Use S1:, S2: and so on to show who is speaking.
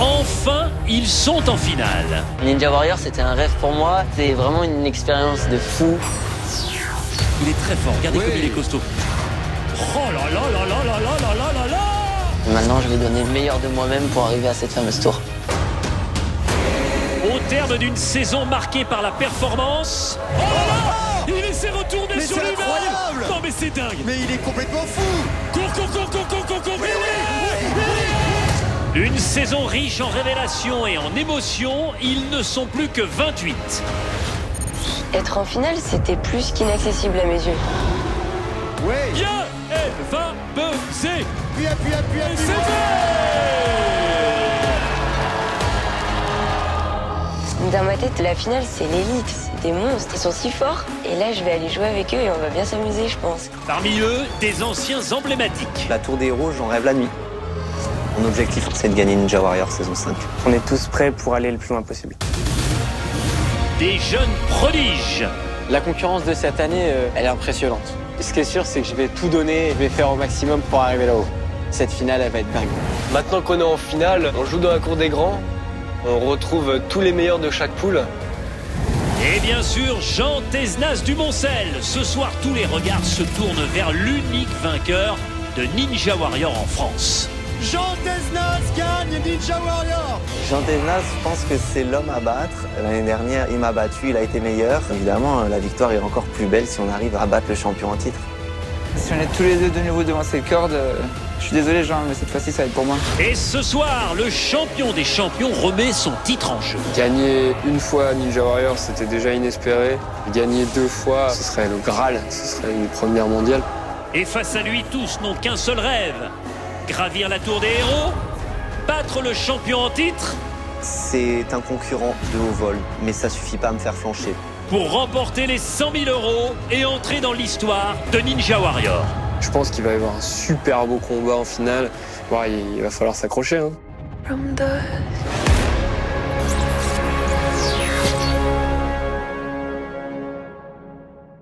S1: Enfin, ils sont en finale.
S2: Ninja Warrior, c'était un rêve pour moi. C'est vraiment une expérience de fou.
S1: Il est très fort, regardez comme il est costaud. Oh là là là là là là là là là.
S2: Maintenant, je vais donner le meilleur de moi-même pour arriver à cette fameuse tour.
S1: Au terme d'une saison marquée par la performance... Oh là là, il essaie de retourner sur lui-même. Non mais c'est dingue.
S3: Mais il est complètement fou.
S1: Cours. Mais oui. Une saison riche en révélations et en émotions, ils ne sont plus que 28.
S4: Être en finale, c'était plus qu'inaccessible à mes yeux.
S3: Ouais.
S1: Bien, F-A-B-C.
S3: Puis,
S1: C'est fait.
S4: Dans ma tête, la finale, c'est l'élite. C'est des monstres, ils sont si forts. Et là, je vais aller jouer avec eux et on va bien s'amuser, je pense.
S1: Parmi eux, des anciens emblématiques.
S5: La Tour des Héros, j'en rêve la nuit. Mon objectif, c'est de gagner Ninja Warrior saison 5.
S6: On est tous prêts pour aller le plus loin possible.
S1: Des jeunes prodiges.
S6: La concurrence de cette année, elle est impressionnante. Ce qui est sûr, c'est que je vais tout donner et je vais faire au maximum pour arriver là-haut. Cette finale, elle va être dingue.
S7: Maintenant qu'on est en finale, on joue dans la cour des grands. On retrouve tous les meilleurs de chaque poule.
S1: Et bien sûr, Jean Tesnas du Moncel. Ce soir, tous les regards se tournent vers l'unique vainqueur de Ninja Warrior en France.
S3: Jean Tesnas gagne Ninja Warrior.
S5: Jean Tesnas, je pense que c'est l'homme à battre. L'année dernière, il m'a battu, il a été meilleur. Évidemment, la victoire est encore plus belle si on arrive à battre le champion en titre.
S6: Si on est tous les deux de nouveau devant cette corde, je suis désolé Jean, mais cette fois-ci ça va être pour moi.
S1: Et ce soir, le champion des champions remet son titre en jeu.
S8: Gagner une fois Ninja Warrior, c'était déjà inespéré. Gagner 2 fois, ce serait le Graal, ce serait une première mondiale.
S1: Et face à lui, tous n'ont qu'un seul rêve. Gravir la tour des héros, battre le champion en titre,
S5: C'est un concurrent de haut vol, mais ça suffit pas à me faire flancher.
S1: pour remporter les 100 000 € et entrer dans l'histoire de Ninja Warrior.
S8: Je pense qu'il va y avoir un super beau combat en finale. Ouais, il va falloir s'accrocher.
S4: From the